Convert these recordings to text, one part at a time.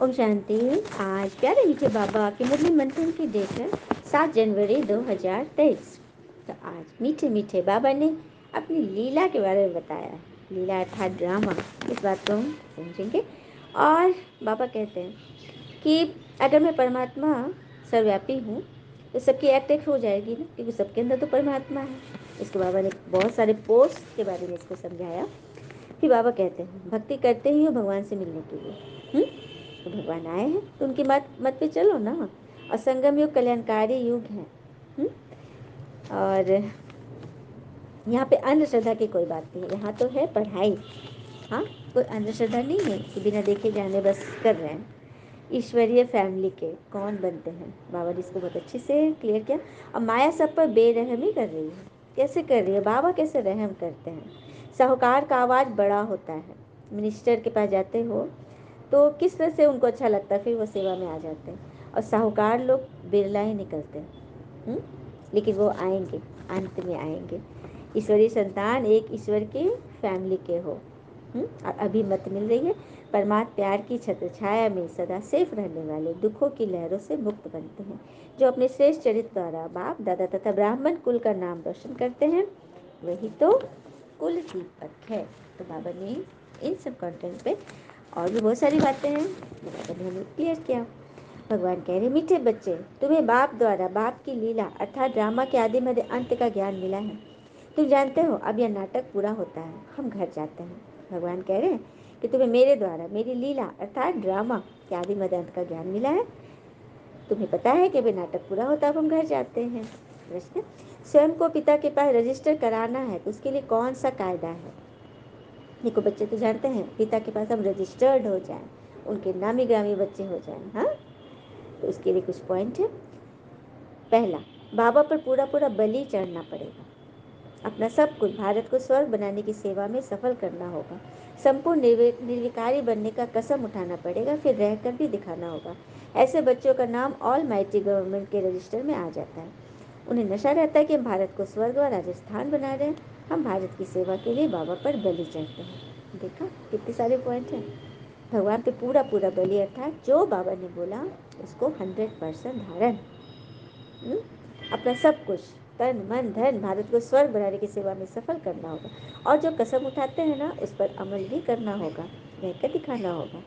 ओम शांति। आज प्यारे मीठे बाबा के मुरली मंथन की डेट है 7 जनवरी 2023। तो आज मीठे मीठे बाबा ने अपनी लीला के बारे में बताया है। लीला अर्थात ड्रामा, इस बात को हम समझेंगे। और बाबा कहते हैं कि अगर मैं परमात्मा सर्वव्यापी हूँ तो सबकी एक्ट हो जाएगी ना, क्योंकि सबके अंदर तो परमात्मा है। इसको बाबा ने बहुत सारे पोस्ट के बारे में इसको समझाया। फिर बाबा कहते हैं भक्ति करते ही हो भगवान से मिलने के लिए। तो भगवान आए हैं तो उनकी मत पे चलो ना। और संगम युग कल्याणकारी युग है। और यहाँ पे अंधश्रद्धा की कोई बात नहीं है, यहाँ तो है पढ़ाई। हाँ, कोई अंधश्रद्धा नहीं है कि बिना देखे जाने बस कर रहे हैं। ईश्वरीय फैमिली के कौन बनते हैं, बाबा ने इसको बहुत अच्छे से क्लियर किया। और माया सब पर बेरहमी कर रही है। कैसे कर रही है बाबा, कैसे रहम करते हैं। साहूकार का आवाज़ बड़ा होता है। मिनिस्टर के पास जाते हो तो किस तरह से उनको अच्छा लगता है, फिर वो सेवा में आ जाते हैं। और साहूकार लोग बिरला ही निकलते हैं। लेकिन वो आएंगे, अंत में आएंगे। ईश्वरीय संतान एक ईश्वर की फैमिली के हो। और अभी मत मिल रही है। परमात्मा प्यार की छत्र छाया में सदा सेफ रहने वाले दुखों की लहरों से मुक्त बनते हैं, जो अपने श्रेष्ठ चरित्र द्वारा बाप दादा तथा ब्राह्मण कुल का नाम रोशन करते हैं। वही तो कुल दीपक है। तो बाबा ने इन सब कंटेंट पे और भी बहुत सारी बातें हैं जो बाबा ने हमें क्लियर किया। भगवान कह रहे मीठे बच्चे, तुम्हें बाप द्वारा बाप की लीला अर्थात ड्रामा के आदि मध्य अंत का ज्ञान मिला है। तुम जानते हो अब यह नाटक पूरा होता है, हम घर जाते हैं। भगवान कह रहे हैं कि तुम्हें मेरे द्वारा मेरी लीला अर्थात ड्रामा के आदि मध्य अंत का ज्ञान मिला है। तुम्हें पता है कि अभी नाटक पूरा होता है, अब हम घर जाते हैं। प्रश्न, स्वयं को पिता के पास रजिस्टर कराना है तो उसके लिए कौन सा कायदा है। देखो बच्चे तो जानते हैं पिता के पास हम रजिस्टर्ड हो जाएं, उनके नामी ग्रामी बच्चे हो जाएं। हाँ, तो उसके लिए कुछ पॉइंट है। पहला, बाबा पर पूरा पूरा बलि चढ़ना पड़ेगा। अपना सब कुछ भारत को स्वर्ग बनाने की सेवा में सफल करना होगा। संपूर्ण निर्विकारी बनने का कसम उठाना पड़ेगा, फिर रहकर भी दिखाना होगा। ऐसे बच्चों का नाम ऑल माइटी गवर्नमेंट के रजिस्टर में आ जाता है। उन्हें नशा रहता है कि हम भारत को स्वर्ग व राजस्थान बना रहे हैं। हम भारत की सेवा के लिए बाबा पर बलि चढ़ते हैं। देखा कितने सारे पॉइंट हैं। भगवान पे पूरा पूरा बलि अर्थात जो बाबा ने बोला उसको 100% धारण। अपना सब कुछ तन मन धन भारत को स्वर्ग बनाने की सेवा में सफल करना होगा। और जो कसम उठाते हैं ना उस पर अमल भी करना होगा, रहकर दिखाना होगा।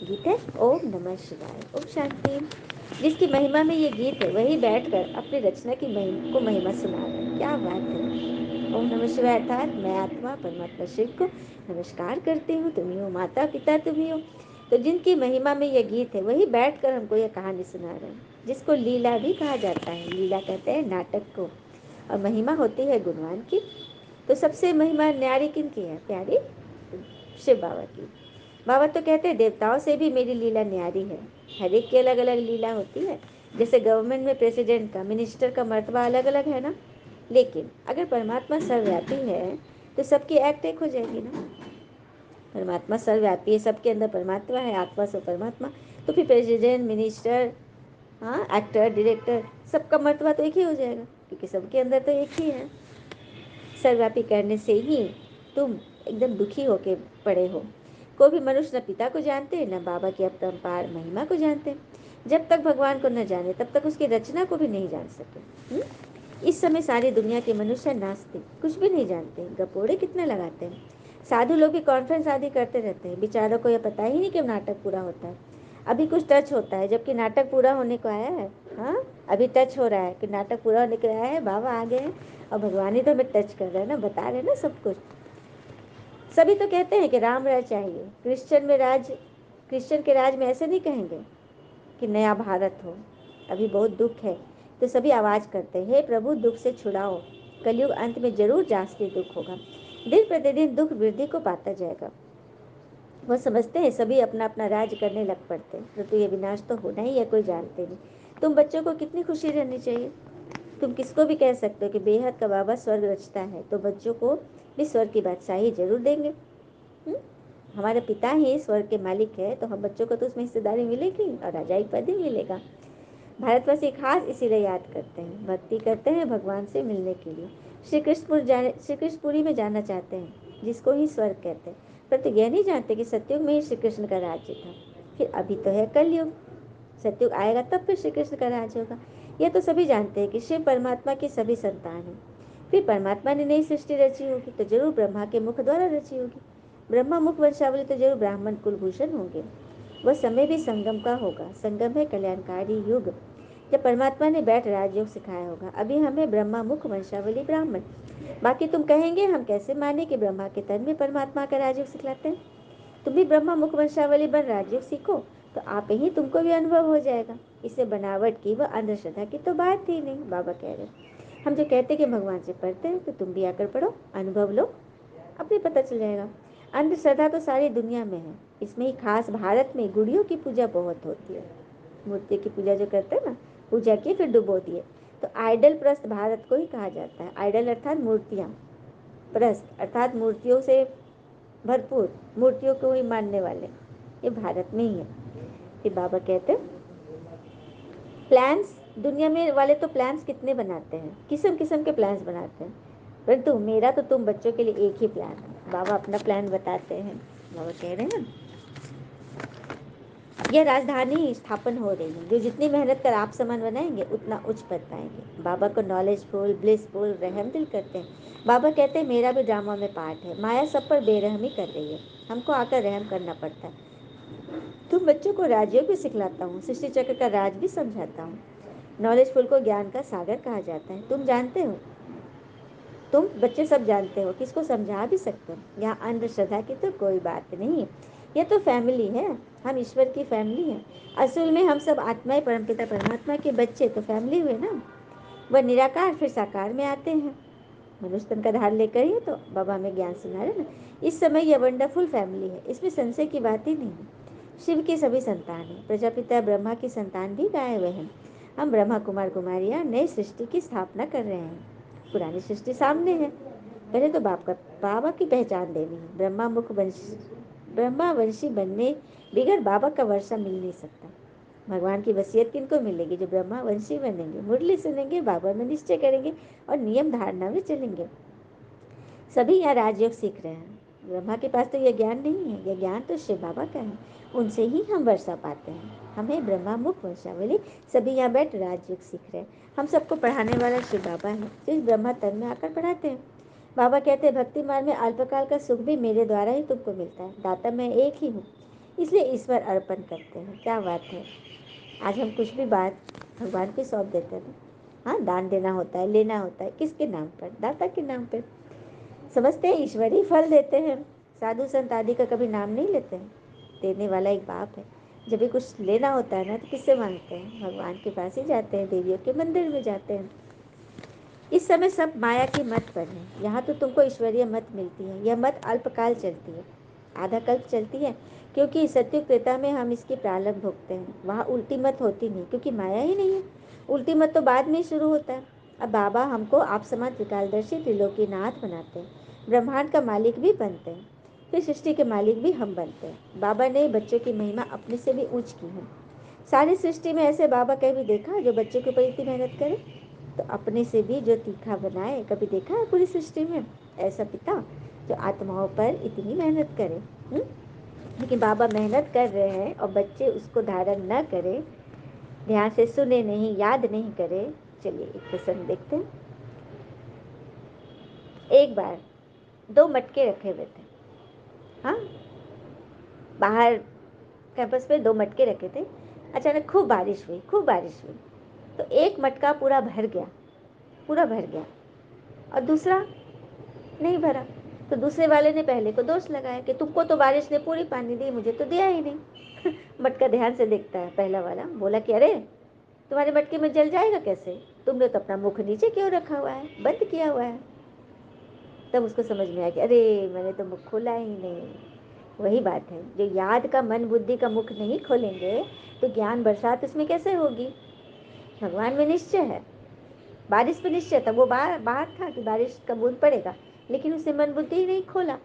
गीत है ओम नमः शिवाय। ओम शांति। जिसकी महिमा में ये गीत है वही बैठकर अपनी रचना की महिमा सुना रहा है। क्या बात है। ओम नमः शिवाय अर्थात मैं आत्मा परमात्मा शिव को नमस्कार करती हूँ, तुम्ही हो माता पिता, तुम्ही हो। तो जिनकी महिमा में यह गीत है वही बैठकर हमको यह कहानी सुना रहे हैं, जिसको लीला भी कहा जाता है। लीला कहते हैं नाटक को, और महिमा होती है गुणवान की। तो सबसे महिमा न्यारी किन की है, प्यारी शिव बाबा की। बाबा तो कहते हैं देवताओं से भी मेरी लीला न्यारी है। हर एक की अलग अलग लीला होती है। जैसे गवर्नमेंट में प्रेसिडेंट का मिनिस्टर का मर्तबा अलग अलग है ना, लेकिन अगर परमात्मा सर्वव्यापी है तो सबकी एक्ट एक हो जाएगी ना। परमात्मा सर्वव्यापी है, सबके अंदर परमात्मा है, आत्मा से परमात्मा। तो फिर प्रेसिडेंट मिनिस्टर, हाँ, एक्टर डायरेक्टर, सबका मर्तबा तो एक ही हो जाएगा, क्योंकि सबके अंदर तो एक ही है। सर्वव्यापी करने से ही तुम एकदम दुखी होके पड़े हो। कोई भी मनुष्य न पिता को जानते न बाबा की अपरंपार महिमा को जानते। जब तक भगवान को न जाने तब तक उसकी रचना को भी नहीं जान सके। इस समय सारी दुनिया के मनुष्य नास्तिक, कुछ भी नहीं जानते, गपोड़े कितने लगाते हैं। साधु लोग भी कॉन्फ्रेंस आदि करते रहते हैं, बेचारों को यह पता ही नहीं कि नाटक पूरा होता है। अभी कुछ टच होता है जबकि नाटक पूरा होने को आया है। हाँ, अभी टच हो रहा है कि नाटक पूरा होने को आया है, बाबा आ गए हैं और भगवान ही तो हमें टच कर रहे हैं ना, बता रहे हैं ना सब कुछ। सभी तो कहते हैं कि राम राज चाहिए, क्रिश्चियन के राज में ऐसे नहीं कहेंगे कि नया भारत हो। अभी बहुत दुख है तो सभी आवाज़ करते हैं, हे प्रभु दुख से छुड़ाओ, कलयुग अंत में जरूर जास्ती दुख होगा। दिन प्रतिदिन दुख वृद्धि को पाता जाएगा। वो समझते हैं सभी अपना अपना राज्य करने लग पड़ते हैं, परंतु ये विनाश तो होना ही है, कोई जानते नहीं। तुम बच्चों को कितनी खुशी रहनी चाहिए। तुम किसको भी कह सकते हो कि बेहद का बाबा स्वर्ग रचता है, तो बच्चों को भी स्वर्ग की बादशाही जरूर देंगे। हमारे पिता ही स्वर्ग के मालिक है, तो हम बच्चों को तो उसमें हिस्सेदारी मिलेगी और राजाई पद भी मिलेगा। भारतवासी खास इसीलिए याद करते हैं, भक्ति करते हैं भगवान से मिलने के लिए। श्री कृष्णपुरी में जाना चाहते हैं, जिसको ही स्वर्ग कहते हैं। परंतु यह नहीं जानते कि सतयुग में ही श्री कृष्ण का राज्य था। फिर अभी तो है कलयुग, सतयुग आएगा तब फिर श्री कृष्ण का राज्य होगा। यह तो सभी जानते हैं कि शिव परमात्मा की सभी संतान हैं। फिर परमात्मा ने नई सृष्टि रची होगी तो जरूर ब्रह्मा के मुख द्वारा रची होगी। ब्रह्मा मुख वंशावली तो जरूर ब्राह्मण कुलभूषण होंगे। वह समय भी संगम का होगा। संगम है कल्याणकारी युग, जब परमात्मा ने बैठ राजयोग सिखाया होगा। अभी हमें ब्रह्मा मुख वंशावली ब्राह्मण। बाकी तुम कहेंगे हम कैसे माने कि ब्रह्मा के तन में परमात्मा का राजयोग सिखलाते हैं। तुम भी ब्रह्मा मुख वंशावली बन राजयोग सीखो तो आप ही तुमको भी अनुभव हो जाएगा। इससे बनावट की व अंधश्रद्धा की तो बात ही नहीं। बाबा कह रहे हम जो कहते कि भगवान से पढ़ते हैं तो तुम भी आकर पढ़ो, अनुभव लो, अपने पता चल जाएगा। अंधश्रद्धा तो सारी दुनिया में है, इसमें ही खास भारत में गुड़ियों की पूजा बहुत होती है। मूर्ति की पूजा जो करते हैं ना, पूजा की फिर डुबो दिए। तो आइडल प्रस्त भारत को ही कहा जाता है। आइडल अर्थात मूर्तियाँ, प्रस्त अर्थात मूर्तियों से भरपूर, मूर्तियों को ही मानने वाले, ये भारत में ही है। फिर बाबा कहते हैं प्लान्स, दुनिया में वाले तो प्लान्स कितने बनाते हैं, किस्म किस्म के प्लान्स बनाते हैं, परंतु मेरा तो तुम बच्चों के लिए एक ही प्लान है। बाबा अपना प्लान बताते हैं। बाबा कह रहे हैं यह राजधानी स्थापन हो रही है, जो जितनी मेहनत कर आप समान बनाएंगे उतना उच्च पद पाएंगे। बाबा को नॉलेजफुल, ब्लिसफुल, रहम दिल करते हैं। बाबा कहते हैं मेरा भी ड्रामा में पार्ट है। माया सब पर बेरहमी कर रही है, हमको आकर रहम करना पड़ता है। तुम बच्चों को राजयोग भी सिखलाता हूँ, सृष्टि चक्र का राज भी समझाता हूँ। नॉलेजफुल को ज्ञान का सागर कहा जाता है। तुम जानते हो, तुम बच्चे सब जानते हो कि इसको समझा भी सकते हो। यहाँ अंधश्रद्धा की तो कोई बात नहीं। ये तो फैमिली है, हम ईश्वर की फैमिली है। असल में हम सब आत्माएं परमपिता परमात्मा के बच्चे तो फैमिली हुए ना। वह निराकार फिर साकार में आते हैं। मनुष्य तन का धार लेकर ही तो बाबा में ज्ञान सुना रहे ना। इस समय यह वंडरफुल फैमिली है, इसमें संशय की बात ही नहीं है। शिव की सभी संतान हैं, प्रजापिता ब्रह्मा की संतान भी गाए हुए हैं। हम ब्रह्मा कुमार कुमारियाँ नई सृष्टि की स्थापना कर रहे हैं। पुरानी सृष्टि सामने है, पहले तो बाबा की पहचान देनी है। ब्रह्मा वंशी बनने बिगड़ बाबा का वर्षा मिल नहीं सकता। भगवान की वसीयत किनको मिलेगी? जो ब्रह्मा वंशी बनेंगे, मुरली सुनेंगे, बाबा में निश्चय करेंगे और नियम धारणा में चलेंगे। सभी यहाँ राजयोग सीख रहे हैं। ब्रह्मा के पास तो यह ज्ञान नहीं है, यह ज्ञान तो शिव बाबा का है। उनसे ही हम वर्षा पाते हैं। हमें ब्रह्मा मुख वंशावली सभी यहाँ बैठ राजयोग सीख रहे हैं। हम सबको पढ़ाने वाला शिव बाबा है, जो इस ब्रह्मा तन में आकर पढ़ाते हैं। बाबा कहते हैं भक्ति मार्ग में अल्पकाल का सुख भी मेरे द्वारा ही तुमको मिलता है। दाता मैं एक ही हूँ, इसलिए ईश्वर अर्पण करते हैं। क्या बात है, आज हम कुछ भी बात भगवान को सौंप देते हैं। हाँ, दान देना होता है, लेना होता है, किसके नाम पर? दाता के नाम पर। समझते हैं ईश्वर ही फल देते हैं, साधु संत आदि का कभी नाम नहीं लेते हैं। देने वाला एक बाप है। जब भी कुछ लेना होता है ना तो किससे मांगते हैं? भगवान के पास ही जाते हैं, देवियों के मंदिर में जाते हैं। इस समय सब माया की मत पर है। यहाँ तो तुमको ईश्वरीय मत मिलती है। यह मत अल्पकाल चलती है, आधा कल्प चलती है, क्योंकि सत्युग त्रेता में हम इसकी प्रारंभ भोगते हैं। वहाँ उल्टी मत होती नहीं, क्योंकि माया ही नहीं है। उल्टी मत तो बाद में ही शुरू होता है। अब बाबा हमको आप समान त्रिकालदर्शी त्रिलोकीनाथ बनाते हैं, ब्रह्मांड का मालिक भी बनते हैं, फिर सृष्टि के मालिक भी हम बनते हैं। बाबा ने बच्चों की महिमा अपने से भी ऊंच की है। सारी सृष्टि में ऐसे बाबा कहीं भी देखा जो बच्चे के ऊपर इतनी मेहनत करे, तो अपने से भी जो तीखा बनाए, कभी देखा है पूरी सृष्टि में ऐसा पिता जो आत्माओं पर इतनी मेहनत करे? लेकिन बाबा मेहनत कर रहे हैं और बच्चे उसको धारण न करें, ध्यान से सुने नहीं, याद नहीं करे। चलिए एक प्रसंग देखते हैं। एक बार दो मटके रखे हुए थे। हाँ, बाहर कैंपस पे दो मटके रखे थे। अचानक खूब बारिश हुई, खूब बारिश हुई, तो एक मटका पूरा भर गया, पूरा भर गया, और दूसरा नहीं भरा। तो दूसरे वाले ने पहले को दोष लगाया कि तुमको तो बारिश ने पूरी पानी दी, मुझे तो दिया ही नहीं। मटका ध्यान से देखता है, पहला वाला बोला कि अरे तुम्हारे मटके में जल जाएगा कैसे, तुमने तो अपना मुख नीचे क्यों रखा हुआ है, बंद किया हुआ है। तब उसको समझ में आया कि अरे मैंने तो मुख खोला ही नहीं। वही बात है, जो याद का मन बुद्धि का मुख नहीं खोलेंगे तो ज्ञान बरसात उसमें कैसे होगी? भगवान में निश्चय है, बारिश पे निश्चय था, वो बाहर बाहर था कि बारिश का बूंद पड़ेगा, लेकिन उसने मन बुद्धि ही नहीं खोला।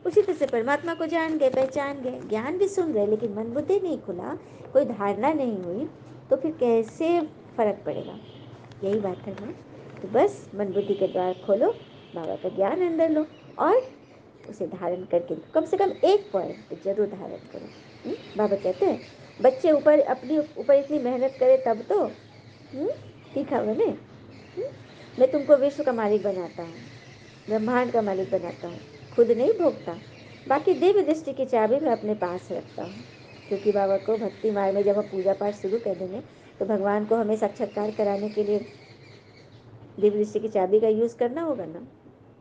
उसी तरह से परमात्मा को जान गए, पहचान गए, ज्ञान भी सुन रहे, लेकिन मन बुद्धि नहीं खुला, कोई धारणा नहीं हुई, तो फिर कैसे फर्क पड़ेगा? यही बात है ना। तो बस मन बुद्धि के द्वार खोलो, बाबा का ज्ञान अंदर लो, और उसे धारण करके कम से कम एक पॉइंट जरूर धारण करो। बाबा कहते हैं बच्चे ऊपर अपनी ऊपर इतनी मेहनत करे तब तो तीखा बने। मैं तुमको विश्व का मालिक बनाता हूँ, ब्रह्मांड का मालिक बनाता हूँ, खुद नहीं भोगता, बाकी दिव्य दृष्टि की चाबी मैं अपने पास रखता हूँ। क्योंकि बाबा को भक्ति मार्ग में जब हम पूजा पाठ शुरू कर देंगे तो भगवान को हमें साक्षात्कार कराने के लिए दिव्य दृष्टि की चाबी का यूज़ करना होगा ना।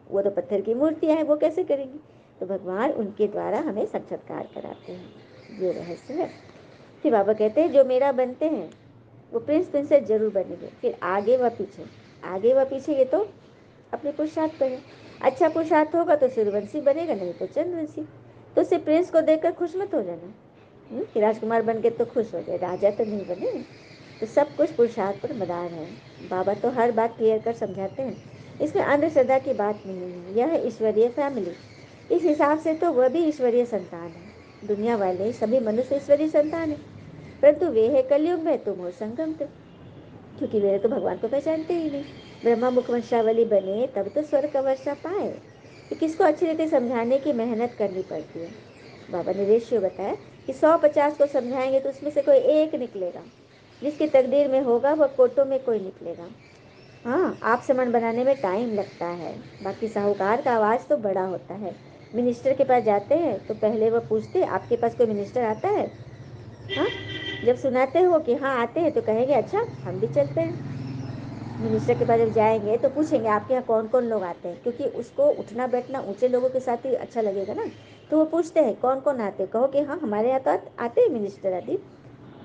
वो तो पत्थर की मूर्तियाँ हैं, वो कैसे करेंगी? तो भगवान उनके द्वारा हमें साक्षात्कार कराते हैं, ये रहस्य है। फिर बाबा कहते हैं जो मेरा बनते हैं वो प्रिंस प्रिंसेस जरूर बनेंगे। फिर आगे व पीछे, आगे व पीछे ये तो अपने पुरुषार्थ पर है। अच्छा पुरुषार्थ होगा तो सूर्यवंशी बनेगा, नहीं तो चंद्रवंशी। तो उसे प्रिंस को देखकर खुश मत हो जाना कि राजकुमार बन के तो खुश हो गए, राजा तो नहीं बने। तो सब कुछ पुरुषार्थ पर मदार है। बाबा तो हर बात क्लियर कर समझाते हैं, इसमें अंधश्रद्धा की बात नहीं है। यह है ईश्वरीय फैमिली, इस हिसाब से तो वह भी ईश्वरीय संतान है। दुनिया वाले सभी मनुष्य ईश्वरीय संतान है, परंतु वे है कलयुग में, तुम हो संगम पे, क्योंकि वे तो भगवान को पहचानते ही नहीं। ब्रह्मा मुखवंशावली बने तब तो स्वर्ग का वर्षा पाए। तो किसको अच्छी रीति समझाने की मेहनत करनी पड़ती है। बाबा ने रेशियो बताया कि 150 को समझाएंगे तो उसमें से कोई एक निकलेगा, जिसकी तकदीर में होगा वह कोटों में कोई निकलेगा। हाँ, आप समन बनाने में टाइम लगता है, बाकी साहूकार का आवाज़ तो बड़ा होता है। मिनिस्टर के पास जाते हैं तो पहले वह पूछते आपके पास कोई मिनिस्टर आता है। हाँ, जब सुनाते हो कि हाँ आते हैं तो कहेंगे अच्छा हम भी चलते हैं। मिनिस्टर के पास जब जाएंगे तो पूछेंगे आपके यहाँ कौन कौन लोग आते हैं, क्योंकि उसको उठना बैठना ऊंचे लोगों के साथ ही अच्छा लगेगा ना। तो वो पूछते हैं कौन कौन आते हैं, कहो कि हाँ हमारे यहाँ तो आते हैं मिनिस्टर आदि।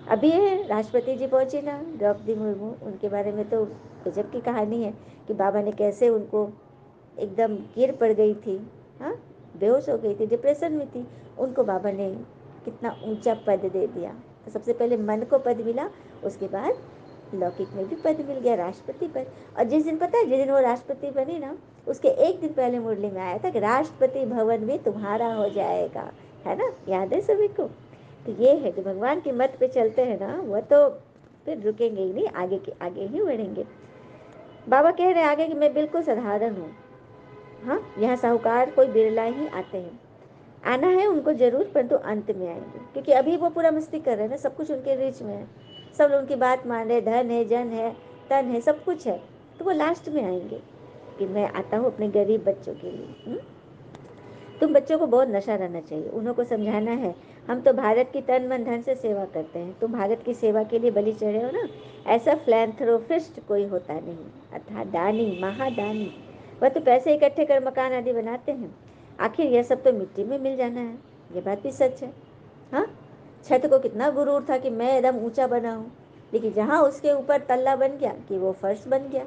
अभी है राष्ट्रपति जी पहुंचे ना, द्रौपदी मुर्मू, उनके बारे में तो गजब की कहानी है कि बाबा ने कैसे उनको एकदम गिर पड़ गई थी, हाँ बेहोश हो गई थी, डिप्रेशन में थी, उनको बाबा ने कितना ऊंचा पद दे दिया। तो सबसे पहले मन को पद मिला, उसके बाद लौकिक में भी पद मिल गया, राष्ट्रपति पद। और जिस दिन पता है जिस दिन वो राष्ट्रपति बनी ना, उसके एक दिन पहले मुरली में आया था कि राष्ट्रपति भवन भी तुम्हारा हो जाएगा, है ना, याद है सभी को। तो ये है कि भगवान की मत पे चलते हैं ना, वो तो फिर रुकेंगे ही नहीं, आगे के आगे ही बढ़ेंगे। बाबा कह रहे हैं आगे कि मैं बिल्कुल साधारण हूँ। हाँ, यहाँ साहूकार कोई बिरला ही आते हैं, आना है उनको जरूर, परंतु अंत में आएंगे, क्योंकि अभी वो पूरा मस्ती कर रहे हैं ना, सब कुछ उनके रीच में है, सब लोग उनकी बात मान रहे, धन है जन है तन है सब कुछ है, तो वो लास्ट में आएंगे कि मैं आता हूँ अपने गरीब बच्चों के लिए। तुम बच्चों को बहुत नशा रहना चाहिए, उन्हों को समझाना है हम तो भारत की तन मन धन से सेवा करते हैं, तुम भारत की सेवा के लिए बलि चढ़े हो ना। ऐसा फ्लैंथ्रोपिस्ट कोई होता नहीं, अर्थात दानी महादानी। वह तो पैसे इकट्ठे कर मकान आदि बनाते हैं, आखिर यह सब तो मिट्टी में मिल जाना है, ये बात भी सच है। हाँ, छत को कितना गुरूर था कि मैं एकदम ऊंचा बना हूँ, लेकिन जहाँ उसके ऊपर तल्ला बन गया कि वो फर्श बन गया,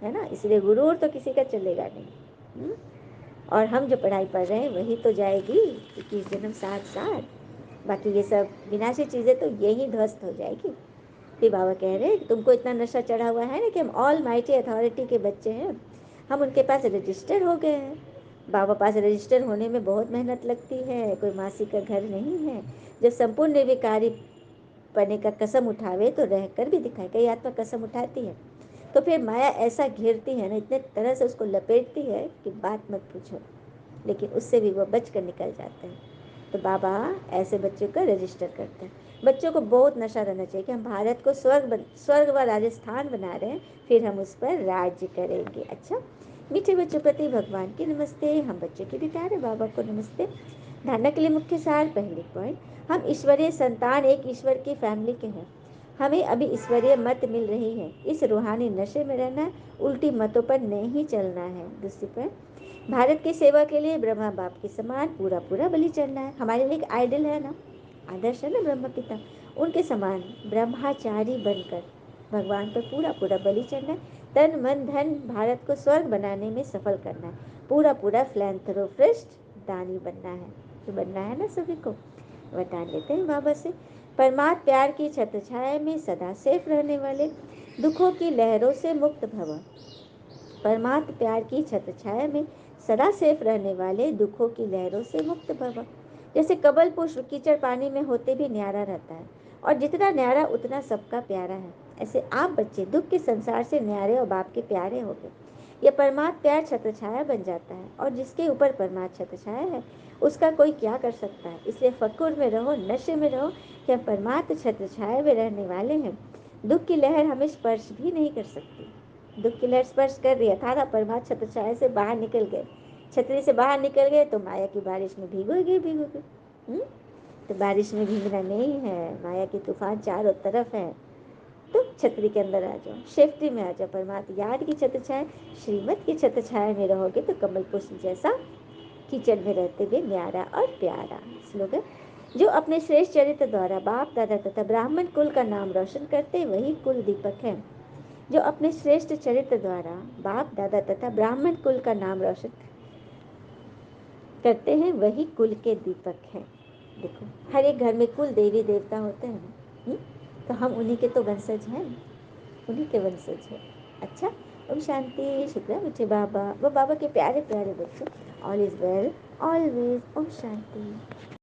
है ना, इसलिए गुरूर तो किसी का चलेगा नहीं। और हम जो पढ़ाई पढ़ रहे हैं वही तो जाएगी 21 जन्म साथ साथ, बाकी ये सब विनाशी चीज़ें तो यही ध्वस्त हो जाएगी। फिर बाबा कह रहे हैं कि तुमको इतना नशा चढ़ा हुआ है ना कि हम ऑल माइटी अथॉरिटी के बच्चे हैं, हम उनके पास रजिस्टर हो गए हैं। बाबा पास रजिस्टर होने में बहुत मेहनत लगती है, कोई मासी का घर नहीं है। जब संपूर्ण निर्विकारी पने का कसम उठावे तो रहकर भी दिखाए, कई आत्मा कसम उठाती है तो फिर माया ऐसा घेरती है ना, इतने तरह से उसको लपेटती है कि बात मत पूछो, लेकिन उससे भी वो बच कर निकल जाते हैं। तो बाबा ऐसे बच्चों का रजिस्टर करते हैं। बच्चों को बहुत नशा रहना चाहिए कि हम भारत को स्वर्ग व राजस्थान बना रहे हैं, फिर हम उस पर राज्य करेंगे। अच्छा, मीठे बच्चों प्रति भगवान की नमस्ते, हम बच्चों के भी प्यारे बाबा को नमस्ते। धारणा के लिए मुख्य सार, पहली पॉइंट, हम ईश्वरीय संतान एक ईश्वर की फैमिली के हैं, हमें अभी ईश्वरीय मत मिल रही है, इस रूहानी नशे में रहना है, उल्टी मतों पर नहीं चलना है। दूसरी पॉइंट, भारत की सेवा के लिए ब्रह्मा बाप के समान पूरा पूरा बलि चढ़ना है। हमारे लिए एक आइडल है ना, आदर्श है ना ब्रह्मा पिता, उनके समान ब्रह्माचारी बनकर भगवान पर पूरा पूरा बलि चढ़ना है। तन मन धन भारत को स्वर्ग बनाने में सफल करना है, पूरा पूरा फ्लैंथरोपिस्ट दानी बनना है। तो बनना है ना सभी को, बता लेते हैं बाबा से। परमात्म प्यार की छत्रछाया में सदा सेफ रहने वाले, दुखों की लहरों से मुक्त भव। परमात्म प्यार की छत्रछाया में सदा सेफ रहने वाले, दुखों की लहरों से मुक्त भव। जैसे कमल पुष्प कीचड़ पानी में होते भी न्यारा रहता है, और जितना न्यारा उतना सबका प्यारा है, ऐसे आप बच्चे दुख के संसार से न्यारे और बाप के प्यारे हो गए। यह परमात्म प्यार छत्र छाया बन जाता है, और जिसके ऊपर परमात्म छत्र छाया है उसका कोई क्या कर सकता है। इसलिए फकुर में रहो, नशे में रहो कि हम परमात्म छत्र छाया में रहने वाले हैं। दुख की लहर हमें स्पर्श भी नहीं कर सकती। दुख की लहर स्पर्श कर रही है, था परमात्म छत्र छाया से बाहर निकल गए, छतरी से बाहर निकल गए तो माया की बारिश में भीगोगे भीगोगे। तो बारिश में भीगना नहीं है, माया की तूफान चारों तरफ है, तो छतरी के अंदर आ जाओ, सेफ्टी में आ जाओ। परमात्मा याद की छत्र छाया, श्रीमत की छत्र छाया में रहोगे तो कमल पुष्प जैसा कीचड़ में रहते हुए न्यारा और प्यारा। स्लोगन, जो अपने श्रेष्ठ चरित्र द्वारा बाप दादा तथा ब्राह्मण कुल का नाम रोशन करते वही कुल दीपक है। जो अपने श्रेष्ठ चरित्र द्वारा बाप दादा तथा ब्राह्मण कुल का नाम रोशन करते हैं वही कुल के दीपक हैं। देखो, हर एक घर में कुल देवी देवता होते हैं, तो हम उन्हीं के तो वंशज हैं, उन्हीं के वंशज हैं। अच्छा, ओम शांति। शुक्र है मुझे बाबा, वो बाबा के प्यारे प्यारे बच्चे। All is well always. ओम शांति।